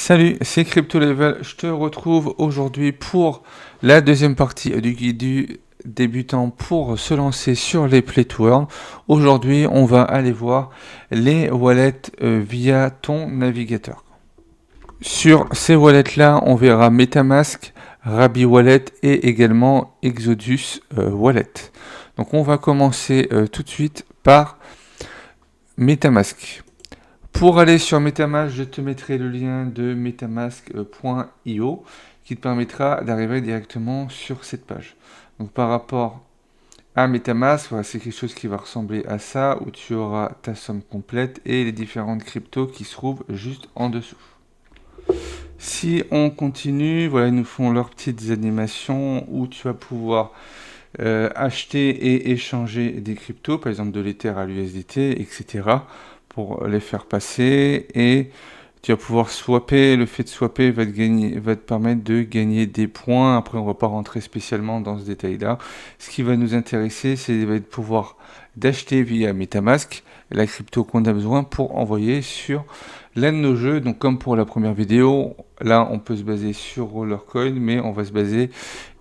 Salut, c'est Crypto Level. Je te retrouve aujourd'hui pour la deuxième partie du guide du débutant pour se lancer sur les Play to Earn. Aujourd'hui, on va aller voir les wallets via ton navigateur. Sur ces wallets-là, on verra MetaMask, Rabi Wallet et également Exodus Wallet. Donc on va commencer tout de suite par MetaMask. Pour aller sur MetaMask, je te mettrai le lien de metamask.io qui te permettra d'arriver directement sur cette page. Donc par rapport à MetaMask, voilà, c'est quelque chose qui va ressembler à ça, où tu auras ta somme complète et les différentes cryptos qui se trouvent juste en dessous. Si on continue, voilà, ils nous font leurs petites animations où tu vas pouvoir acheter et échanger des cryptos, par exemple de l'Ether à l'USDT, etc. pour les faire passer, et tu vas pouvoir swapper. Le fait de swapper va te permettre de gagner des points. Après, on ne va pas rentrer spécialement dans ce détail-là. Ce qui va nous intéresser, c'est de pouvoir d'acheter via MetaMask la crypto qu'on a besoin pour envoyer sur l'un de nos jeux. Donc comme pour la première vidéo, là on peut se baser sur Rollercoin, mais on va se baser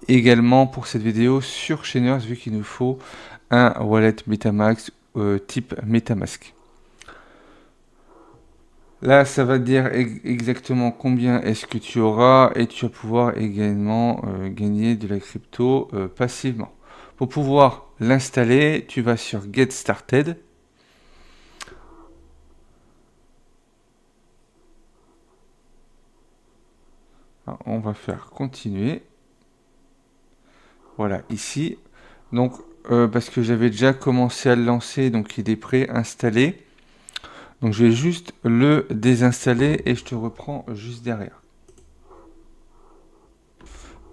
également pour cette vidéo sur Chainers, vu qu'il nous faut un wallet MetaMask type MetaMask. Là, ça va te dire exactement combien est-ce que tu auras, et tu vas pouvoir également gagner de la crypto passivement. Pour pouvoir l'installer, tu vas sur Get Started. Alors, on va faire continuer. Voilà, ici. Donc, parce que j'avais déjà commencé à le lancer, donc il est pré-installé. Donc je vais juste le désinstaller et je te reprends juste derrière.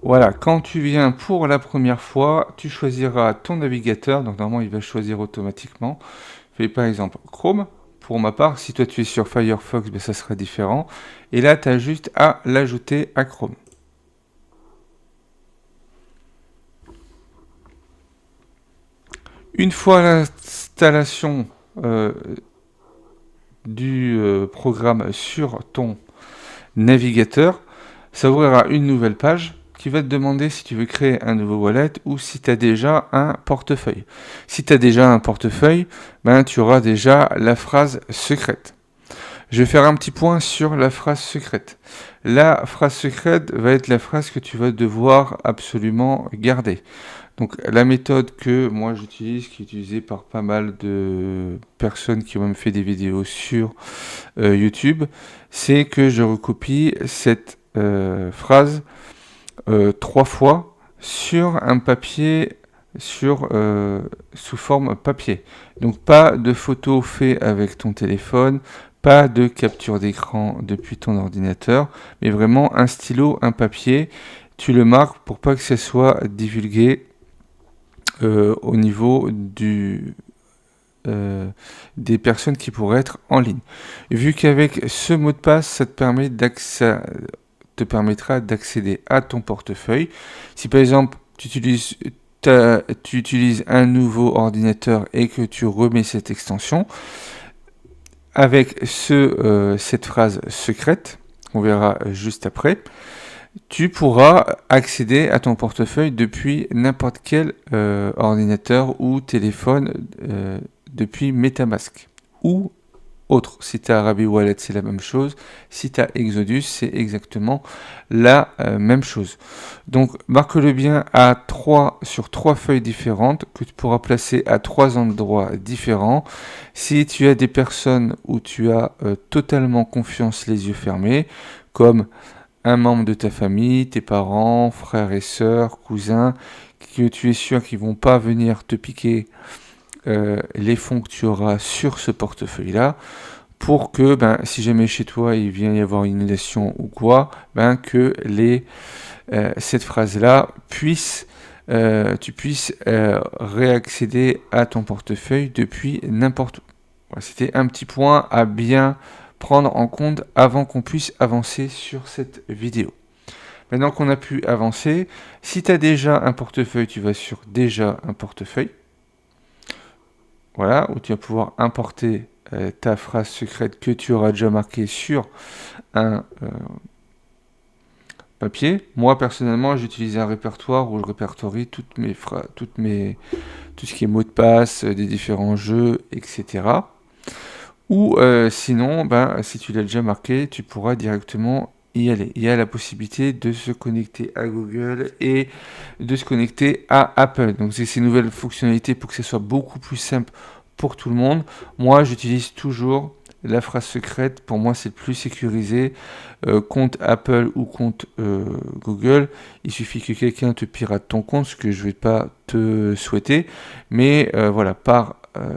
Voilà, quand tu viens pour la première fois, tu choisiras ton navigateur. Donc normalement, il va choisir automatiquement. Fais par exemple Chrome. Pour ma part, si toi tu es sur Firefox, ben, ça sera différent. Et là, tu as juste à l'ajouter à Chrome. Une fois l'installation du programme sur ton navigateur, ça ouvrira une nouvelle page qui va te demander si tu veux créer un nouveau wallet ou si tu as déjà un portefeuille. Si tu as déjà un portefeuille, ben, tu auras déjà la phrase secrète. Je vais faire un petit point sur la phrase secrète. La phrase secrète va être la phrase que tu vas devoir absolument garder. Donc la méthode que moi j'utilise, qui est utilisée par pas mal de personnes qui ont même fait des vidéos sur YouTube, c'est que je recopie cette phrase 3 fois sur un papier sous forme papier. Donc pas de photo fait avec ton téléphone, pas de capture d'écran depuis ton ordinateur, mais vraiment un stylo, un papier. Tu le marques pour pas que ça soit divulgué au niveau des personnes qui pourraient être en ligne. Vu qu'avec ce mot de passe, ça te permettra d'accéder à ton portefeuille. Si par exemple tu utilises un nouveau ordinateur et que tu remets cette extension, avec cette phrase secrète, on verra juste après, tu pourras accéder à ton portefeuille depuis n'importe quel ordinateur ou téléphone depuis MetaMask ou autre. Si tu as Rabi Wallet, c'est la même chose. Si tu as Exodus, c'est exactement la même chose. Donc, marque-le bien sur 3 feuilles différentes que tu pourras placer à 3 endroits différents. Si tu as des personnes où tu as totalement confiance, les yeux fermés, comme un membre de ta famille, tes parents, frères et sœurs, cousins, que tu es sûr qu'ils ne vont pas venir te piquer les fonds que tu auras sur ce portefeuille-là, pour que, si jamais chez toi il vient y avoir une inondation ou quoi, que cette phrase-là tu puisses réaccéder à ton portefeuille depuis n'importe où. Voilà, c'était un petit point à bien prendre en compte avant qu'on puisse avancer sur cette vidéo. Maintenant qu'on a pu avancer, si tu as déjà un portefeuille, tu vas sur déjà un portefeuille. Voilà, où tu vas pouvoir importer ta phrase secrète que tu auras déjà marquée sur un papier. Moi, personnellement, j'utilise un répertoire où je répertorie tout ce qui est mots de passe, des différents jeux, etc. Ou sinon, ben, si tu l'as déjà marqué, tu pourras directement y aller. Il y a la possibilité de se connecter à Google et de se connecter à Apple. Donc c'est ces nouvelles fonctionnalités pour que ce soit beaucoup plus simple pour tout le monde. Moi, j'utilise toujours la phrase secrète. Pour moi, c'est le plus sécurisé. Compte Apple ou compte Google, il suffit que quelqu'un te pirate ton compte, ce que je ne vais pas te souhaiter. Mais voilà,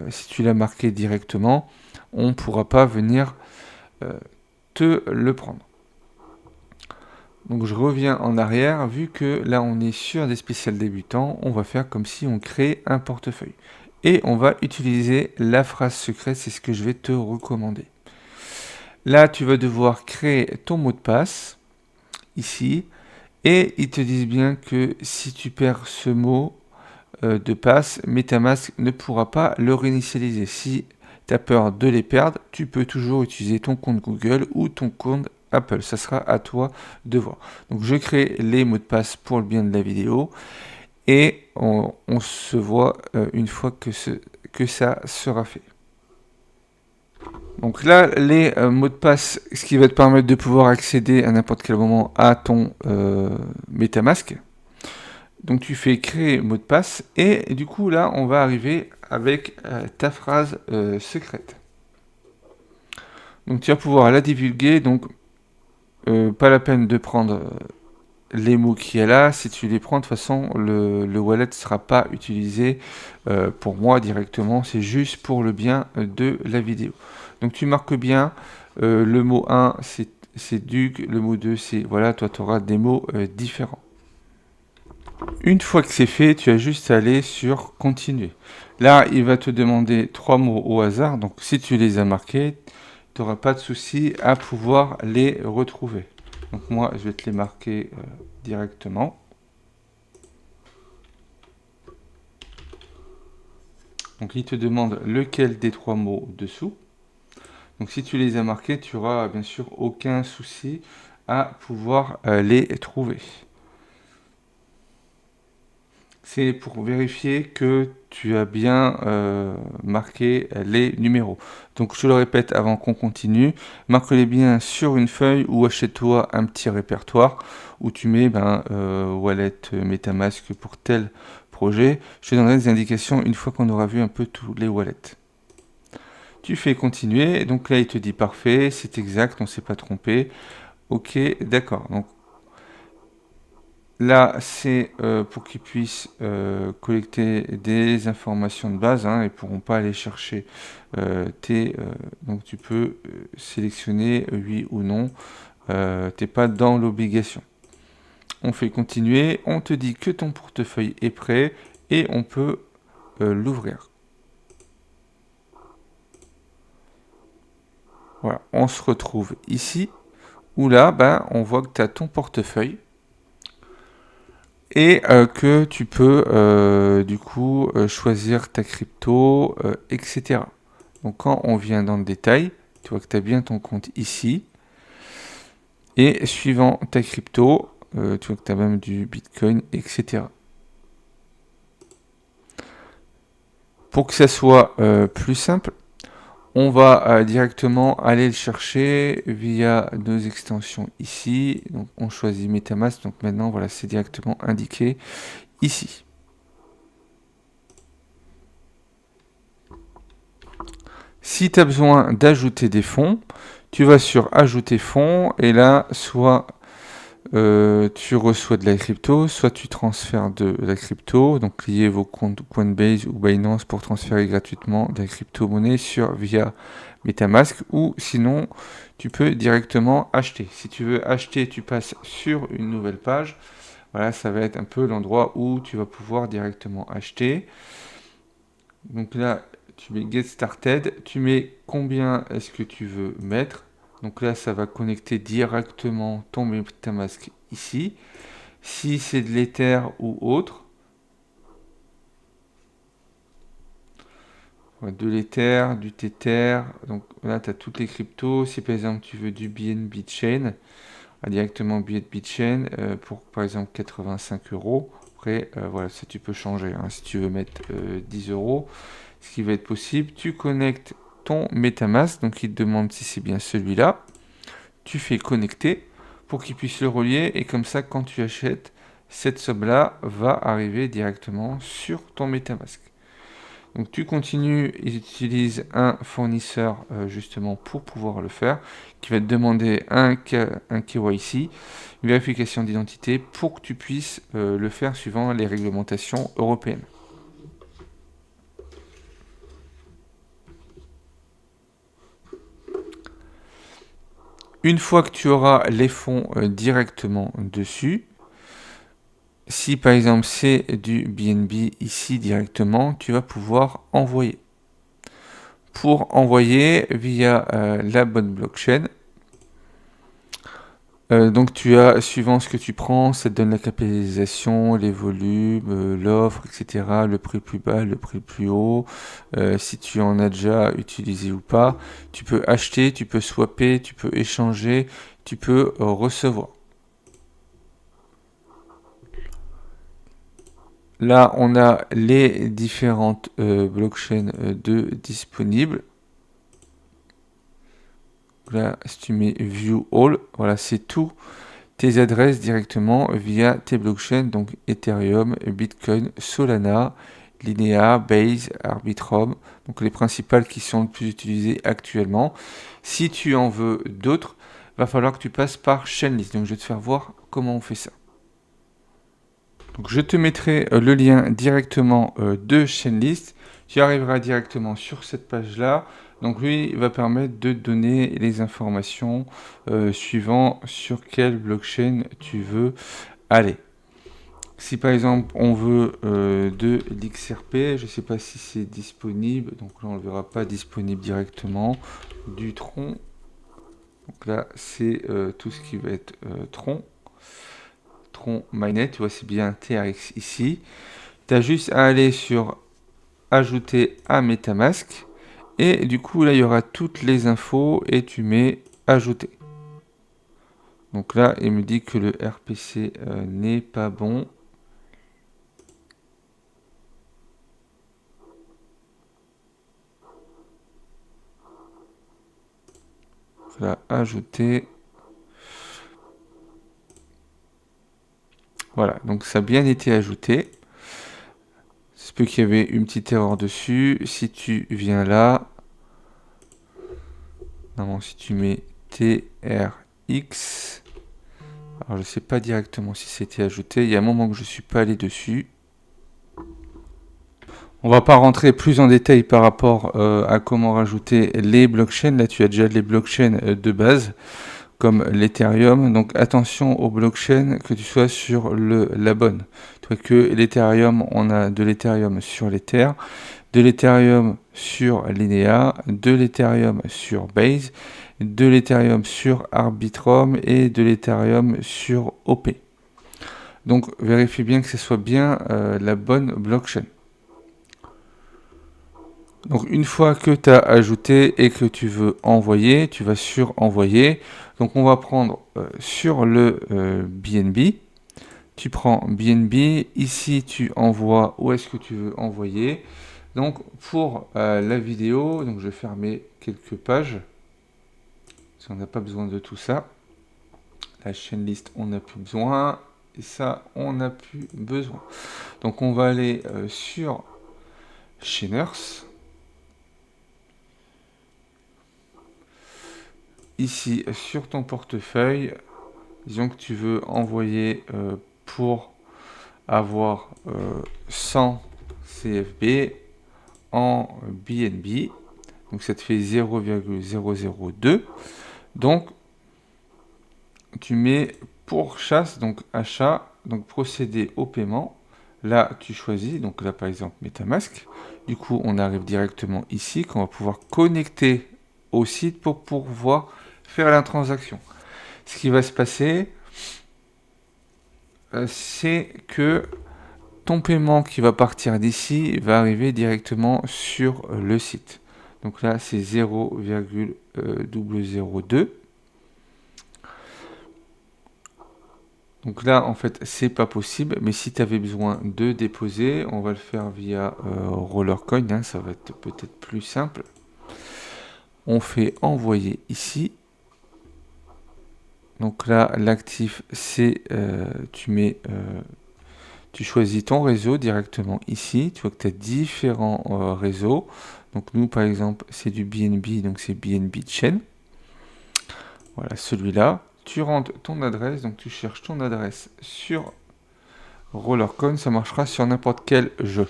si tu l'as marqué directement, on ne pourra pas venir te le prendre. Donc je reviens en arrière, vu que là on est sur des spéciales débutants, on va faire comme si on crée un portefeuille. Et on va utiliser la phrase secrète, c'est ce que je vais te recommander. Là tu vas devoir créer ton mot de passe, ici, et ils te disent bien que si tu perds ce mot de passe, MetaMask ne pourra pas le réinitialiser. Si tu as peur de les perdre, tu peux toujours utiliser ton compte Google ou ton compte Apple. Ça sera à toi de voir. Donc je crée les mots de passe pour le bien de la vidéo et on se voit une fois que ça sera fait. Donc là, les mots de passe, ce qui va te permettre de pouvoir accéder à n'importe quel moment à ton MetaMask. Donc tu fais créer mot de passe et du coup là on va arriver avec ta phrase secrète. Donc tu vas pouvoir la divulguer, donc pas la peine de prendre les mots qu'il y a là. Si tu les prends, de toute façon le wallet ne sera pas utilisé pour moi directement, c'est juste pour le bien de la vidéo. Donc tu marques bien le mot 1 c'est Duc, le mot 2 c'est voilà, toi tu auras des mots différents. Une fois que c'est fait, tu as juste à aller sur continuer. Là, il va te demander 3 mots au hasard. Donc, si tu les as marqués, tu n'auras pas de souci à pouvoir les retrouver. Donc, moi, je vais te les marquer directement. Donc, il te demande lequel des 3 mots dessous. Donc, si tu les as marqués, tu n'auras bien sûr aucun souci à pouvoir les trouver. C'est pour vérifier que tu as bien marqué les numéros. Donc je le répète avant qu'on continue, marque-les bien sur une feuille ou achète-toi un petit répertoire où tu mets wallet MetaMask pour tel projet. Je te donnerai des indications une fois qu'on aura vu un peu tous les wallets. Tu fais continuer, donc là il te dit parfait, c'est exact, on ne s'est pas trompé. Ok, d'accord. Donc là, c'est pour qu'ils puissent collecter des informations de base, hein, ils ne pourront pas aller chercher donc tu peux sélectionner oui ou non, tu n'es pas dans l'obligation. On fait continuer, on te dit que ton portefeuille est prêt et on peut l'ouvrir. Voilà, on se retrouve ici, où là, on voit que tu as ton portefeuille. Et que tu peux du coup choisir ta crypto, etc. Donc quand on vient dans le détail, tu vois que tu as bien ton compte ici. Et suivant ta crypto, tu vois que tu as même du Bitcoin, etc. Pour que ça soit plus simple, on va directement aller le chercher via nos extensions ici. Donc on choisit MetaMask. Donc maintenant, voilà, c'est directement indiqué ici. Si tu as besoin d'ajouter des fonds, tu vas sur ajouter fonds et là, soit tu reçois de la crypto, soit tu transfères de la crypto, donc liez vos comptes Coinbase ou Binance pour transférer gratuitement de la crypto-monnaie via MetaMask, ou sinon tu peux directement acheter. Si tu veux acheter, tu passes sur une nouvelle page. Voilà, ça va être un peu l'endroit où tu vas pouvoir directement acheter. Donc là, tu mets Get Started, tu mets combien est-ce que tu veux mettre. Donc là, ça va connecter directement ton MetaMask ici. Si c'est de l'Ether ou autre, de l'Ether, du Tether. Donc là, tu as toutes les cryptos. Si par exemple tu veux du BNB Chain, directement BNB Chain pour par exemple 85 euros. Après, voilà, ça tu peux changer. Hein. Si tu veux mettre 10 euros, ce qui va être possible, tu connectes ton MetaMask. Donc il te demande si c'est bien celui-là. Tu fais connecter pour qu'il puisse le relier. Et comme ça, quand tu achètes, cette somme-là va arriver directement sur ton MetaMask. Donc tu continues, ils utilisent un fournisseur justement pour pouvoir le faire, qui va te demander un KYC, une vérification d'identité, pour que tu puisses le faire suivant les réglementations européennes. Une fois que tu auras les fonds directement dessus, si par exemple c'est du BNB ici directement, tu vas pouvoir envoyer. Pour envoyer via la bonne blockchain, donc tu as, suivant ce que tu prends, ça te donne la capitalisation, les volumes, l'offre, etc., le prix plus bas, le prix plus haut, si tu en as déjà utilisé ou pas. Tu peux acheter, tu peux swapper, tu peux échanger, tu peux recevoir. Là, on a les différentes blockchains disponibles. Là, si tu mets View All, voilà, c'est tout tes adresses directement via tes blockchains, donc Ethereum, Bitcoin, Solana, Linea, Base, Arbitrum, donc les principales qui sont les plus utilisées actuellement. Si tu en veux d'autres, va falloir que tu passes par Chainlist. Donc je vais te faire voir comment on fait ça. Donc je te mettrai le lien directement de Chainlist. Tu arriveras directement sur cette page-là. Donc lui il va permettre de donner les informations suivant sur quelle blockchain tu veux aller. Si par exemple on veut de l'XRP, je ne sais pas si c'est disponible, donc là on ne le verra pas disponible directement, du Tron. Donc là c'est tout ce qui va être Tron. Tron Mainnet, tu vois c'est bien TRX ici. Tu as juste à aller sur ajouter à MetaMask. Et du coup, là, il y aura toutes les infos et tu mets ajouter. Donc là, il me dit que le RPC n'est pas bon. Voilà, ajouter. Voilà, donc ça a bien été ajouté. C'est peut qu'il y avait une petite erreur dessus. Si tu viens là, normalement, si tu mets TRX, alors je sais pas directement si c'était ajouté. Il y a un moment que je suis pas allé dessus. On va pas rentrer plus en détail par rapport à comment rajouter les blockchains. Là, tu as déjà les blockchains de base, comme l'Ethereum. Donc, attention aux blockchains, que tu sois sur la bonne. Tu vois que l'Ethereum, on a de l'Ethereum sur l'Ether, de l'Ethereum sur Linea, de l'Ethereum sur Base, de l'Ethereum sur Arbitrum et de l'Ethereum sur OP. Donc, vérifie bien que ce soit bien la bonne blockchain. Donc une fois que tu as ajouté et que tu veux envoyer, tu vas sur envoyer. Donc on va prendre sur le BNB. Tu prends BNB. Ici tu envoies où est-ce que tu veux envoyer. Donc pour la vidéo, donc je vais fermer quelques pages. Parce qu'on n'a pas besoin de tout ça. La chaîne liste, on n'a plus besoin. Et ça, on n'a plus besoin. Donc on va aller sur Chainers. Ici sur ton portefeuille, disons que tu veux envoyer pour avoir 100 CFB en BNB, donc ça te fait 0,002. Donc tu mets pour chasse, donc achat, donc procéder au paiement. Là tu choisis, donc là par exemple MetaMask. Du coup on arrive directement ici qu'on va pouvoir connecter au site pour pouvoir faire la transaction. Ce qui va se passer, c'est que ton paiement qui va partir d'ici va arriver directement sur le site. Donc là, c'est 0,002. Donc là, en fait, c'est pas possible, mais si tu avais besoin de déposer, on va le faire via Rollercoin, hein, ça va être peut-être plus simple. On fait envoyer ici. Donc là, l'actif, c'est tu choisis ton réseau directement ici. Tu vois que tu as différents réseaux. Donc nous, par exemple, c'est du BNB, donc c'est BNB Chain. Voilà, celui-là. Tu rentres ton adresse, donc tu cherches ton adresse sur Rollercoin, ça marchera sur n'importe quel jeu.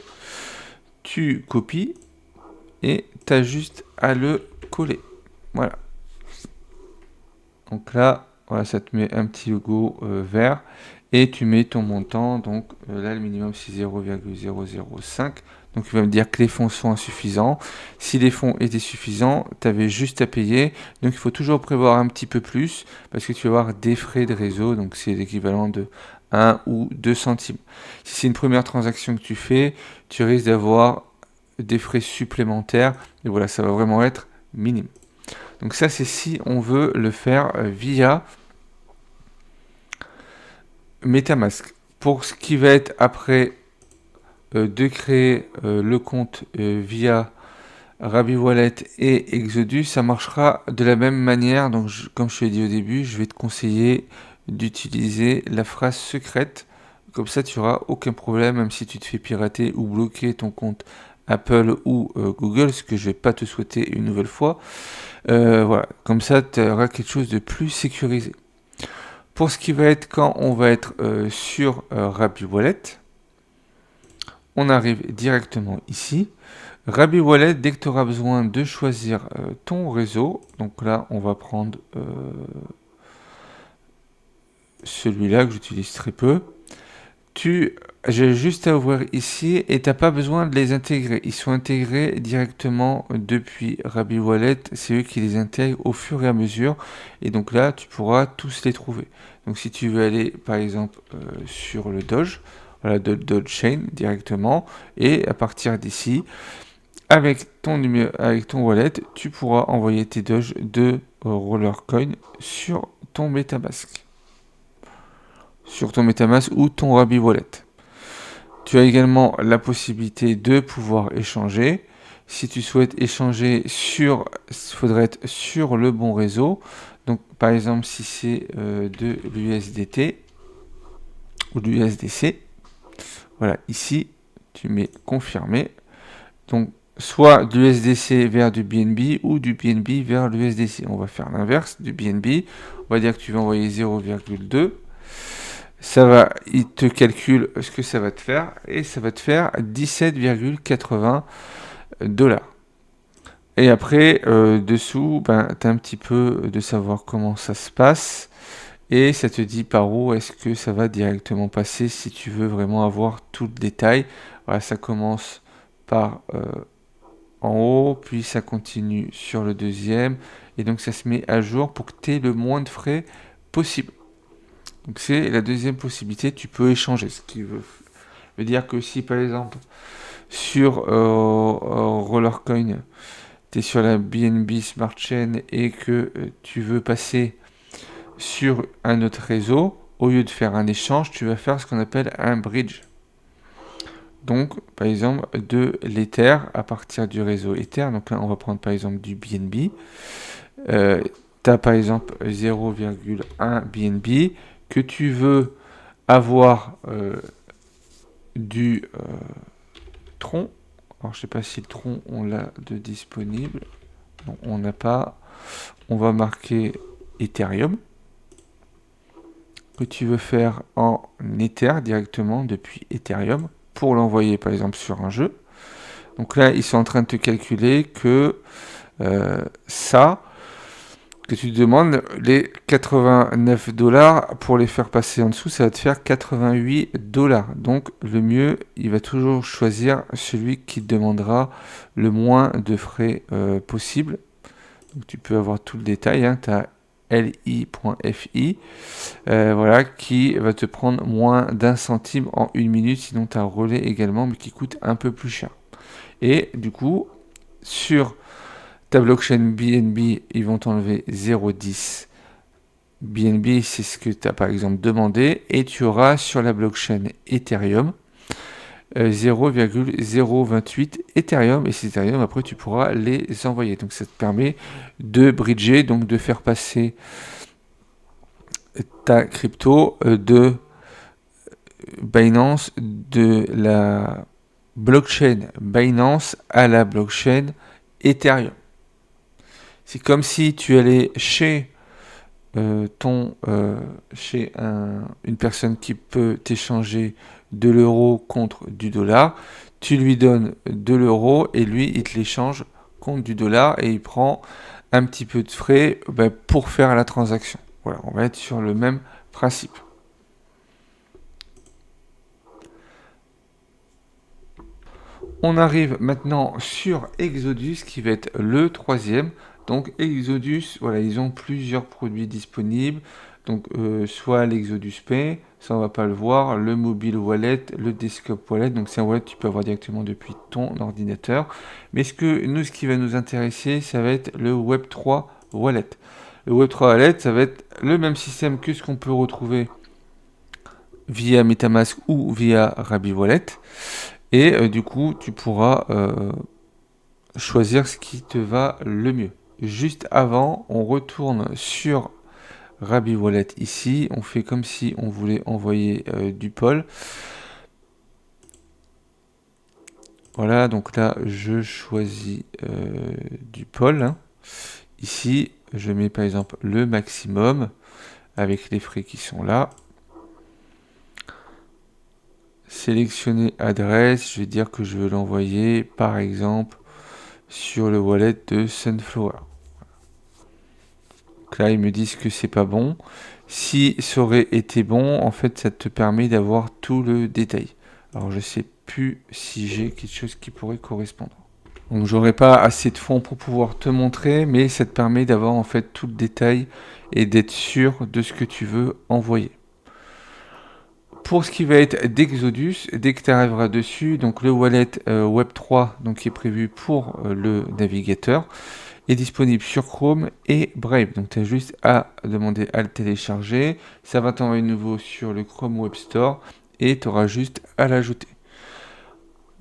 Tu copies et tu as juste à le coller. Voilà. Donc là, voilà, ça te met un petit logo vert et tu mets ton montant. Donc là, le minimum c'est 0,005. Donc il va me dire que les fonds sont insuffisants. Si les fonds étaient suffisants, tu avais juste à payer. Donc il faut toujours prévoir un petit peu plus parce que tu vas avoir des frais de réseau. Donc c'est l'équivalent de 1 ou 2 centimes. Si c'est une première transaction que tu fais, tu risques d'avoir des frais supplémentaires. Et voilà, ça va vraiment être minime. Donc ça, c'est si on veut le faire via MetaMask. Pour ce qui va être après de créer le compte via Rabi Wallet et Exodus, ça marchera de la même manière. Donc comme je te l'ai dit au début, je vais te conseiller d'utiliser la phrase secrète. Comme ça, tu n'auras aucun problème, même si tu te fais pirater ou bloquer ton compte Apple ou Google, ce que je ne vais pas te souhaiter une nouvelle fois. Voilà, comme ça, tu auras quelque chose de plus sécurisé. Pour ce qui va être quand on va être sur Rabi Wallet, on arrive directement ici. Rabi Wallet, dès que tu auras besoin de choisir ton réseau, donc là, on va prendre celui-là que j'utilise très peu. J'ai juste à ouvrir ici et tu n'as pas besoin de les intégrer. Ils sont intégrés directement depuis Rabi Wallet. C'est eux qui les intègrent au fur et à mesure. Et donc là, tu pourras tous les trouver. Donc si tu veux aller par exemple sur le Doge, voilà, de Doge Chain directement, et à partir d'ici, avec ton wallet, tu pourras envoyer tes Doge de Rollercoin sur ton MetaMask. Sur ton MetaMask ou ton Rabi Wallet. Tu as également la possibilité de pouvoir échanger. Si tu souhaites échanger il faudrait être sur le bon réseau. Donc par exemple si c'est de l'USDT ou de l'USDC, voilà, ici tu mets confirmer. Donc soit de l'USDC vers du BNB ou du BNB vers l'USDC. On va faire l'inverse du BNB. On va dire que tu vas envoyer 0,2. Il te calcule ce que ça va te faire et ça va te faire 17,80 $. Et après, dessous, tu as un petit peu de savoir comment ça se passe et ça te dit par où est-ce que ça va directement passer si tu veux vraiment avoir tout le détail. Voilà, ça commence par en haut, puis ça continue sur le deuxième et donc ça se met à jour pour que tu aies le moins de frais possible. Donc c'est la deuxième possibilité, tu peux échanger. Ce qui veut dire que si par exemple sur Rollercoin, tu es sur la BNB Smart Chain et que tu veux passer sur un autre réseau, au lieu de faire un échange, tu vas faire ce qu'on appelle un bridge. Donc par exemple de l'Ether à partir du réseau Ether. Donc là on va prendre par exemple du BNB. Tu as par exemple 0,1 BNB que tu veux avoir du Tron. Alors je sais pas si le Tron on l'a de disponible. Non, on n'a pas. On va marquer Ethereum que tu veux faire en Ether directement depuis Ethereum pour l'envoyer par exemple sur un jeu. Donc là ils sont en train de te calculer que que tu demandes les 89 $ pour les faire passer en dessous, ça va te faire 88 $. Donc le mieux, il va toujours choisir celui qui te demandera le moins de frais possible. Donc tu peux avoir tout le détail, hein. Tu as li.fi, voilà, qui va te prendre moins d'1 centime en 1 minute. Sinon, tu as un relais également, mais qui coûte un peu plus cher. Et du coup, sur ta blockchain BNB, ils vont t'enlever 0,10 BNB, c'est ce que tu as par exemple demandé, et tu auras sur la blockchain Ethereum 0,028 Ethereum, et ces Ethereum après tu pourras les envoyer. Donc ça te permet de bridger, donc de faire passer ta crypto de Binance, de la blockchain Binance à la blockchain Ethereum. C'est comme si tu allais chez chez une personne qui peut t'échanger de l'euro contre du dollar, tu lui donnes de l'euro et lui il te l'échange contre du dollar et il prend un petit peu de frais pour faire la transaction. Voilà, on va être sur le même principe. On arrive maintenant sur Exodus qui va être le troisième. Donc Exodus, voilà, ils ont plusieurs produits disponibles. Donc soit l'Exodus Pay, ça on va pas le voir, le mobile wallet, le desktop wallet. Donc c'est un wallet que tu peux avoir directement depuis ton ordinateur. Mais ce qui va nous intéresser, ça va être le Web3 wallet. Le Web3 wallet, ça va être le même système que ce qu'on peut retrouver via MetaMask ou via Rabi Wallet. Et du coup, tu pourras choisir ce qui te va le mieux. Juste avant, on retourne sur Rabi Wallet ici. On fait comme si on voulait envoyer du POL. Voilà, donc là, je choisis du POL. Hein. Ici, je mets par exemple le maximum avec les frais qui sont là. Sélectionner adresse, je vais dire que je veux l'envoyer par exemple sur le wallet de Sunflower. Donc là, ils me disent que c'est pas bon. Si ça aurait été bon, en fait, ça te permet d'avoir tout le détail. Alors, je sais plus si j'ai quelque chose qui pourrait correspondre. Donc, j'aurais pas assez de fonds pour pouvoir te montrer, mais ça te permet d'avoir en fait tout le détail et d'être sûr de ce que tu veux envoyer. Pour ce qui va être d'Exodus, dès que tu arriveras dessus, donc le wallet Web3 donc, qui est prévu pour le navigateur est disponible sur Chrome et Brave. Donc tu as juste à demander à le télécharger. Ça va t'envoyer nouveau sur le Chrome Web Store et tu auras juste à l'ajouter.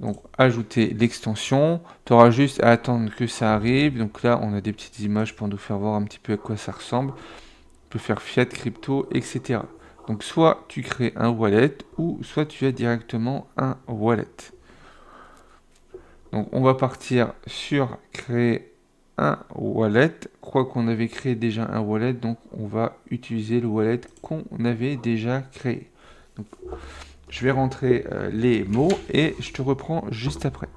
Donc ajouter l'extension, tu auras juste à attendre que ça arrive. Donc là on a des petites images pour nous faire voir un petit peu à quoi ça ressemble. On peut faire fiat, crypto, etc. Donc soit tu crées un wallet ou soit tu as directement un wallet. Donc on va partir sur créer un wallet. Je crois qu'on avait créé déjà un wallet, donc on va utiliser le wallet qu'on avait déjà créé. Donc, je vais rentrer les mots et je te reprends juste après.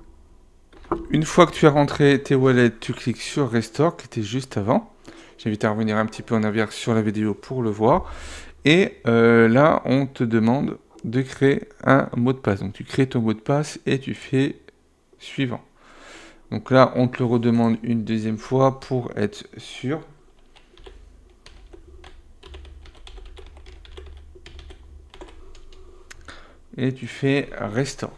Une fois que tu as rentré tes wallets, tu cliques sur Restore qui était juste avant. J'invite à revenir un petit peu en arrière sur la vidéo pour le voir. Et là, on te demande de créer un mot de passe. Donc tu crées ton mot de passe et tu fais suivant. Donc là, on te le redemande une deuxième fois pour être sûr. Et tu fais Restore.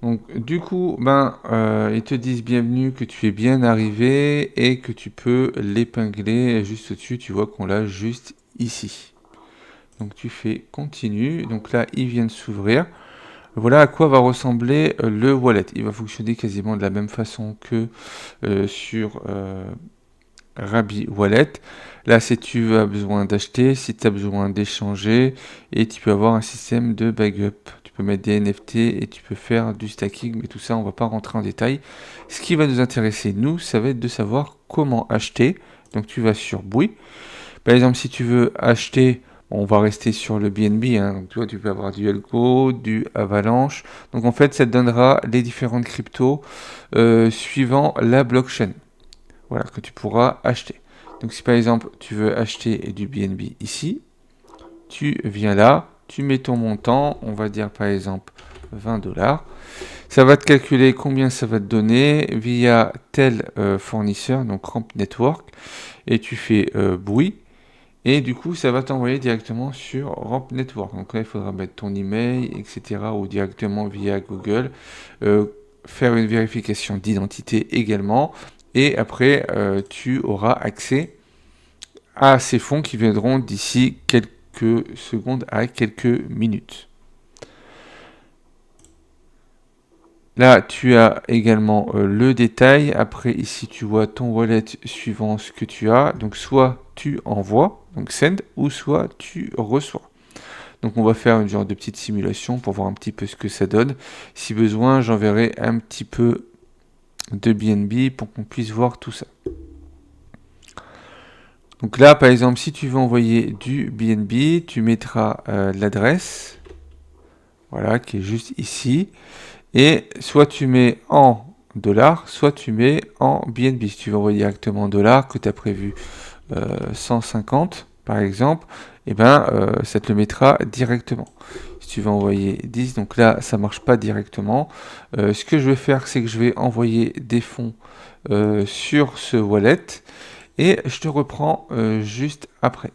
Donc du coup, ils te disent bienvenue, que tu es bien arrivé et que tu peux l'épingler juste au-dessus. Tu vois qu'on l'a juste ici. Donc tu fais continue. Donc là, il vient de s'ouvrir. Voilà à quoi va ressembler le wallet. Il va fonctionner quasiment de la même façon que sur Rabi Wallet. Là, si tu as besoin d'acheter, si tu as besoin d'échanger, et tu peux avoir un système de backup. Tu peux mettre des NFT et tu peux faire du stacking, mais tout ça, on va pas rentrer en détail. Ce qui va nous intéresser, nous, ça va être de savoir comment acheter. Donc, tu vas sur Bui. Par exemple, si tu veux acheter, on va rester sur le BNB. Hein. Donc, tu vois, tu peux avoir du Elko, du Avalanche. Donc, en fait, ça te donnera les différentes cryptos suivant la blockchain. Voilà, que tu pourras acheter. Donc, si par exemple, tu veux acheter du BNB ici, tu viens là, tu mets ton montant, on va dire par exemple $20. Ça va te calculer combien ça va te donner via tel fournisseur, donc Ramp Network, et tu fais bruit. Et du coup, ça va t'envoyer directement sur Ramp Network. Donc là, il faudra mettre ton email, etc. ou directement via Google. Faire une vérification d'identité également. Et après, tu auras accès à ces fonds qui viendront d'ici quelques secondes à quelques minutes. Là, tu as également le détail. Après, ici, tu vois ton wallet suivant ce que tu as. Donc, soit tu envoies, donc send, ou soit tu reçois. Donc, on va faire une genre de petite simulation pour voir un petit peu ce que ça donne. Si besoin, j'enverrai un petit peu de BNB pour qu'on puisse voir tout ça. Donc là, par exemple, si tu veux envoyer du BNB, tu mettras l'adresse, voilà, qui est juste ici. Et soit tu mets en dollars, soit tu mets en BNB. Si tu veux envoyer directement en dollars, que tu as prévu 150 par exemple, et ben ça te le mettra directement. Si tu veux envoyer 10, donc là ça marche pas directement. Ce que je vais faire, c'est que je vais envoyer des fonds sur ce wallet et je te reprends juste après.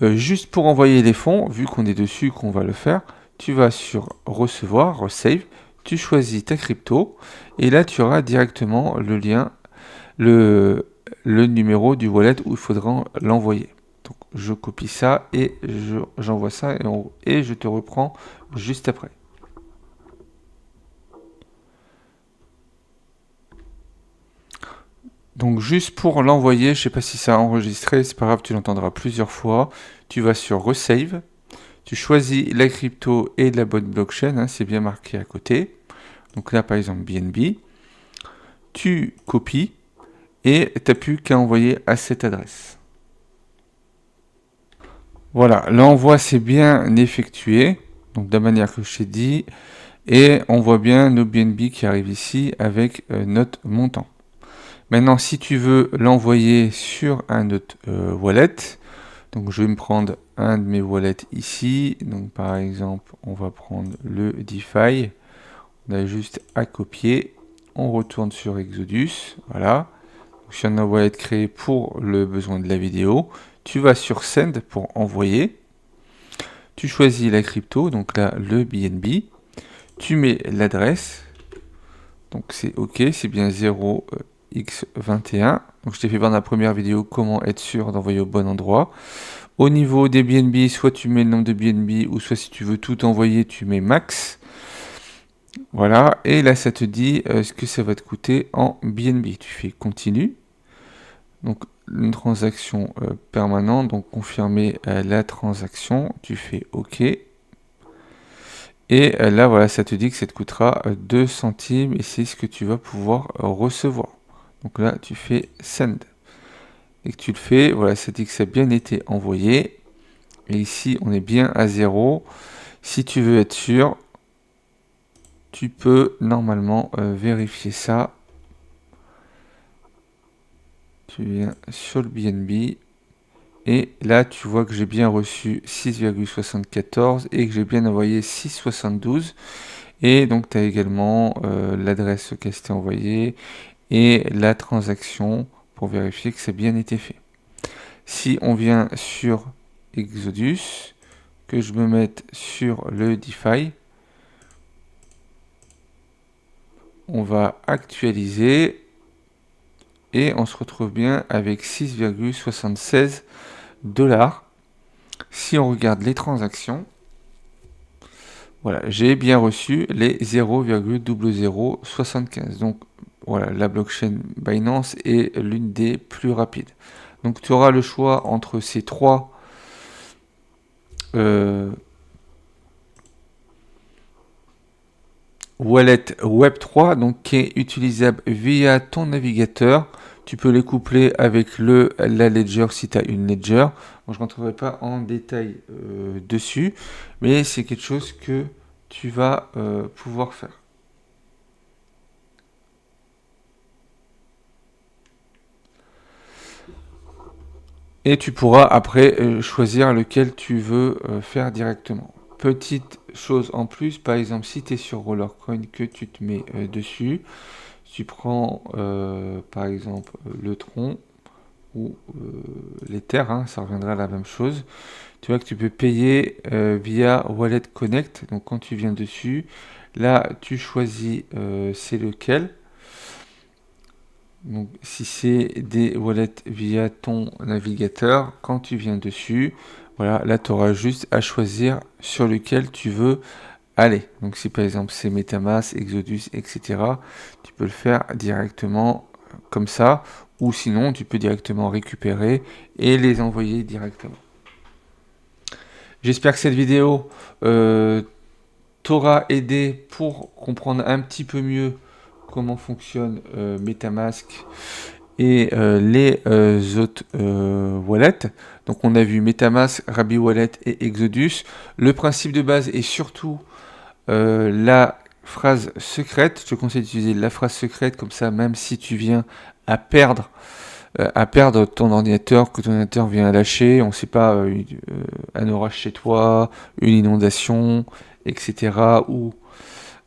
Juste pour envoyer les fonds, vu qu'on est dessus, qu'on va le faire, tu vas sur recevoir, resave, tu choisis ta crypto et là tu auras directement le lien, le numéro du wallet où il faudra l'envoyer. Donc je copie ça et j'envoie ça et je te reprends juste après. Donc juste pour l'envoyer, je sais pas si ça a enregistré, c'est pas grave, tu l'entendras plusieurs fois. Tu vas sur resave, tu choisis la crypto et la bonne blockchain, hein, c'est bien marqué à côté. Donc là par exemple BNB, tu copies et tu n'as plus qu'à envoyer à cette adresse. Voilà, l'envoi c'est bien effectué, donc de la manière que je t'ai dit, et on voit bien nos BNB qui arrivent ici avec notre montant. Maintenant, si tu veux l'envoyer sur un autre wallet, donc je vais me prendre un de mes wallets ici, donc par exemple, on va prendre le DeFi, on a juste à copier, on retourne sur Exodus, voilà. Sur un wallet créé pour le besoin de la vidéo, tu vas sur Send pour envoyer, tu choisis la crypto, donc là le BNB, tu mets l'adresse, donc c'est OK, c'est bien 0x21. Donc je t'ai fait voir dans la première vidéo comment être sûr d'envoyer au bon endroit. Au niveau des BNB, soit tu mets le nombre de BNB, ou soit si tu veux tout envoyer, tu mets max. Voilà, et là ça te dit ce que ça va te coûter en BNB. Tu fais continue. Donc une transaction permanente, donc confirmer la transaction, tu fais OK. Et là voilà, ça te dit que ça te coûtera 2 centimes et c'est ce que tu vas pouvoir recevoir. Donc là tu fais send. Et que tu le fais, voilà, ça dit que ça a bien été envoyé. Et ici on est bien à 0. Si tu veux être sûr, tu peux normalement vérifier ça. Tu viens sur le BNB. Et là, tu vois que j'ai bien reçu 6,74 et que j'ai bien envoyé 6,72. Et donc, tu as également l'adresse auquel c'était envoyé et la transaction pour vérifier que ça a bien été fait. Si on vient sur Exodus, que je me mette sur le DeFi, on va actualiser et on se retrouve bien avec 6,76 $. Si on regarde les transactions, voilà, j'ai bien reçu les 0,0075. Donc voilà, la blockchain Binance est l'une des plus rapides. Donc tu auras le choix entre ces trois wallet Web3, donc qui est utilisable via ton navigateur. Tu peux les coupler avec la Ledger si tu as une Ledger. Bon, je ne rentrerai pas en détail dessus, mais c'est quelque chose que tu vas pouvoir faire. Et tu pourras après choisir lequel tu veux faire directement. petite chose en plus, par exemple, si tu es sur Rollercoin, que tu te mets dessus, tu prends par exemple le Tron ou l'Ether, hein, ça reviendra à la même chose. Tu vois que tu peux payer via Wallet Connect. Donc quand tu viens dessus, là tu choisis c'est lequel. Donc si c'est des wallets via ton navigateur, quand tu viens dessus, voilà, là tu auras juste à choisir sur lequel tu veux aller. Donc si par exemple c'est MetaMask, Exodus, etc., tu peux le faire directement comme ça, ou sinon tu peux directement récupérer et les envoyer directement. J'espère que cette vidéo t'aura aidé pour comprendre un petit peu mieux comment fonctionne MetaMask et les autres wallets. Donc on a vu MetaMask, Rabi Wallet et Exodus. Le principe de base est surtout la phrase secrète. Je te conseille d'utiliser la phrase secrète, comme ça même si tu viens à perdre ton ordinateur, que ton ordinateur vient à lâcher, on ne sait pas, un orage chez toi, une inondation, etc. ou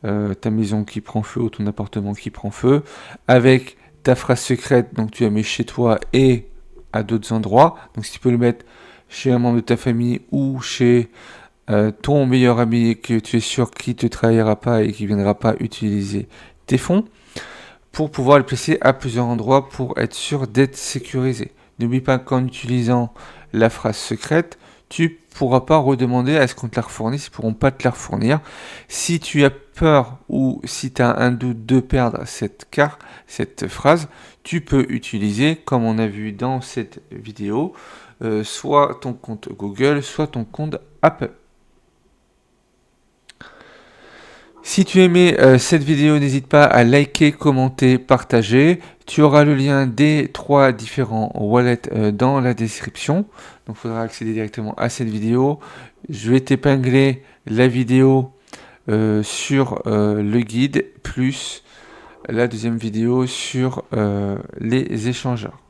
ta maison qui prend feu ou ton appartement qui prend feu, avec ta phrase secrète, donc tu la mets chez toi et à d'autres endroits. Donc si tu peux le mettre chez un membre de ta famille ou chez ton meilleur ami que tu es sûr qu'il ne te trahira pas et qui ne viendra pas utiliser tes fonds, pour pouvoir le placer à plusieurs endroits pour être sûr d'être sécurisé. N'oublie pas qu'en utilisant la phrase secrète, tu pourras pas redemander à ce qu'on te la refournisse, ils pourront pas te la refournir. Si tu as peur ou si tu as un doute de perdre cette phrase, tu peux utiliser, comme on a vu dans cette vidéo, soit ton compte Google, soit ton compte Apple. Si tu aimais cette vidéo, n'hésite pas à liker, commenter, partager. Tu auras le lien des 3 différents wallets dans la description. Donc il faudra accéder directement à cette vidéo. Je vais t'épingler la vidéo sur le guide, plus la deuxième vidéo sur les échangeurs.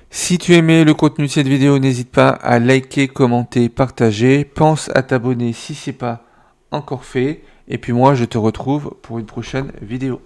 Si tu aimais le contenu de cette vidéo, n'hésite pas à liker, commenter, partager. Pense à t'abonner si ce n'est pas encore fait. Et puis moi, je te retrouve pour une prochaine vidéo.